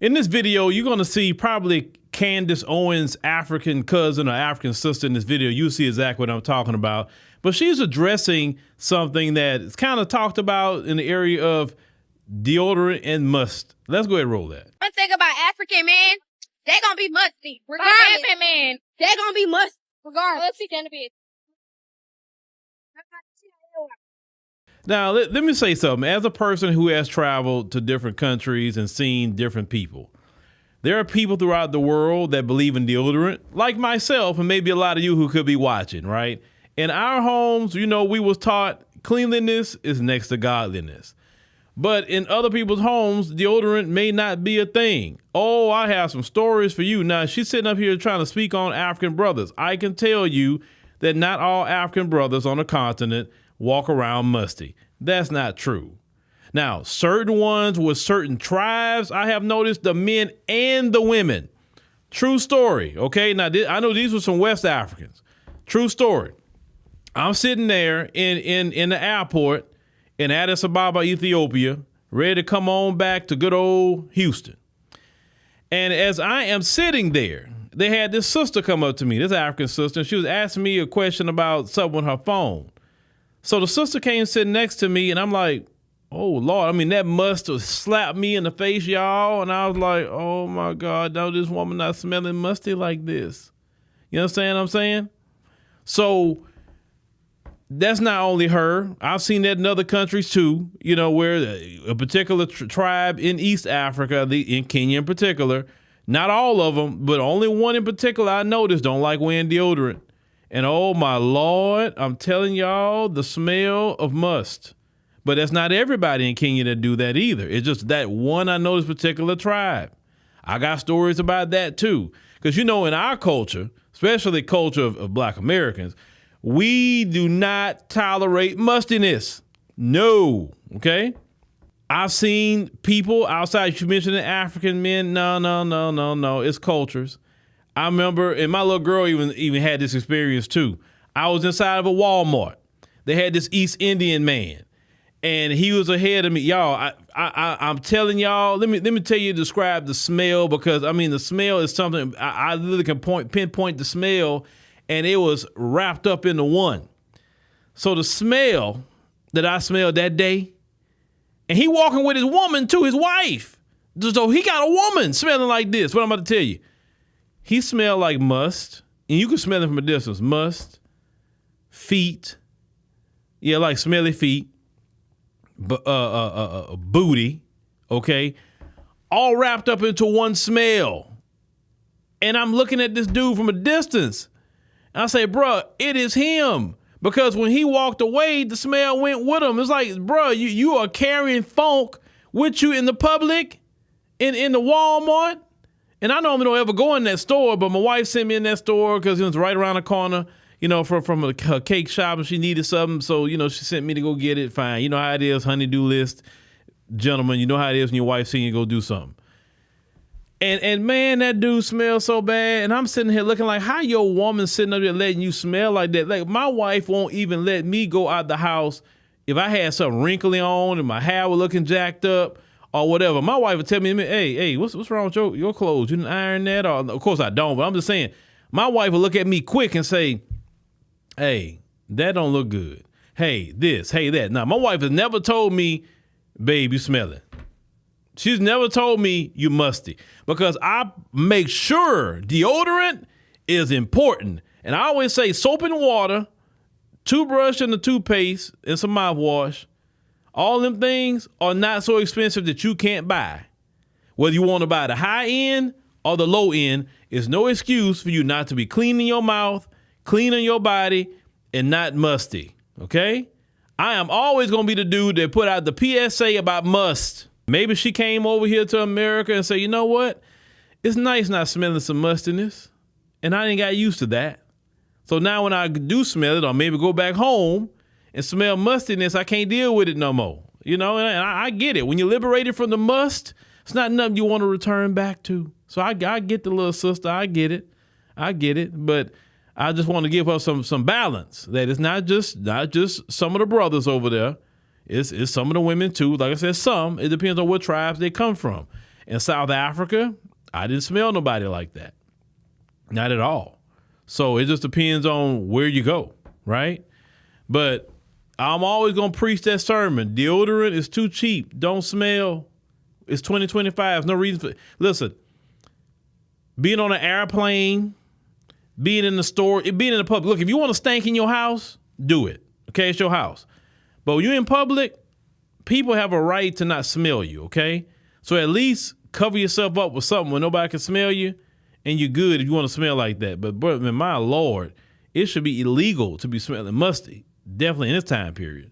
In this video, you're going to see probably Candace Owens' African cousin or African sister in this video. You'll see exactly what I'm talking about. But she's addressing something that is kind of talked about in the area of deodorant and must. Let's go ahead and roll that. One thing about African men, they're going to be musty. African men, they're going to be musty. Regardless. Now, let me say something. As a person who has traveled to different countries and seen different people, there are people throughout the world that believe in deodorant, like myself and maybe a lot of you who could be watching, right? In our homes, we was taught cleanliness is next to godliness. But in other people's homes, deodorant may not be a thing. Oh, I have some stories for you. Now, she's sitting up here trying to speak on African brothers. I can tell you that not all African brothers on the continent walk around musty. That's not true. Now, certain ones with certain tribes, I have noticed the men and the women. True story, okay? Now, I know these were some West Africans. True story. I'm sitting there in the airport in Addis Ababa, Ethiopia, ready to come on back to good old Houston. And as I am sitting there, they had this sister come up to me, this African sister, and she was asking me a question about something on her phone. So the sister came sitting next to me, and I'm like, oh, Lord, I mean, that must have slapped me in the face, y'all. And I was like, oh, my God, no, this woman not smelling musty like this. You understand what I'm saying? So that's not only her. I've seen that in other countries, too, where a particular tribe in East Africa, in Kenya in particular, not all of them, but only one in particular I noticed don't like wearing deodorant. And oh, my Lord, I'm telling y'all, the smell of must. But that's not everybody in Kenya that do that either. It's just that one I know this particular tribe. I got stories about that, too. Because, in our culture, especially culture of Black Americans, we do not tolerate mustiness. No, okay? I've seen people outside, you mentioned the African men. No. It's cultures. I remember, and my little girl even had this experience too. I was inside of a Walmart. They had this East Indian man, and he was ahead of me. Y'all, I'm telling y'all, let me tell you, describe the smell, because the smell is something I literally can pinpoint the smell, and it was wrapped up into one. So the smell that I smelled that day, and he walking with his woman too, his wife. So he got a woman smelling like this. What I'm about to tell you. He smelled like must, and you can smell it from a distance. Must, feet, like smelly feet, booty, okay, all wrapped up into one smell. And I'm looking at this dude from a distance. And I say, bruh, it is him. Because when he walked away, the smell went with him. It's like, bruh, you are carrying funk with you in the public, in the Walmart. And I normally don't ever go in that store, but my wife sent me in that store because it was right around the corner, from her cake shop, and she needed something. So, she sent me to go get it. Fine. You know how it is, honey-do list. Gentlemen, you know how it is when your wife sends you to go do something. And man, that dude smells so bad. And I'm sitting here looking like, how your woman sitting up there letting you smell like that? Like, my wife won't even let me go out the house if I had something wrinkly on and my hair was looking jacked up or whatever. My wife would tell me, hey, what's wrong with your clothes? You didn't iron that? Or, of course I don't, but I'm just saying, my wife would look at me quick and say, hey, that don't look good. Hey, this, hey, that. Now, my wife has never told me, babe, you smell it. She's never told me you musty, because I make sure deodorant is important. And I always say soap and water, toothbrush and the toothpaste, and some mouthwash. All them things are not so expensive that you can't buy. Whether you want to buy the high end or the low end, it's no excuse for you not to be cleaning your mouth, cleaning your body, and not musty, okay? I am always going to be the dude that put out the PSA about must. Maybe she came over here to America and said, you know what? It's nice not smelling some mustiness, and I ain't got used to that. So now when I do smell it, or maybe go back home and smell mustiness, I can't deal with it no more. And I get it. When you're liberated from the must, it's not nothing you want to return back to. So I get the little sister. I get it. But I just want to give her some balance. That it's not just some of the brothers over there. It's some of the women too. Like I said, some. It depends on what tribes they come from. In South Africa, I didn't smell nobody like that. Not at all. So it just depends on where you go, right? But I'm always going to preach that sermon. Deodorant is too cheap. Don't smell. It's 2025. No reason for. Listen, being on an airplane, being in the store, being in the public. Look, if you want to stank in your house, do it. Okay, it's your house. But when you're in public, people have a right to not smell you, okay? So at least cover yourself up with something where nobody can smell you, and you're good if you want to smell like that. But, my Lord, it should be illegal to be smelling musty, definitely in this time period.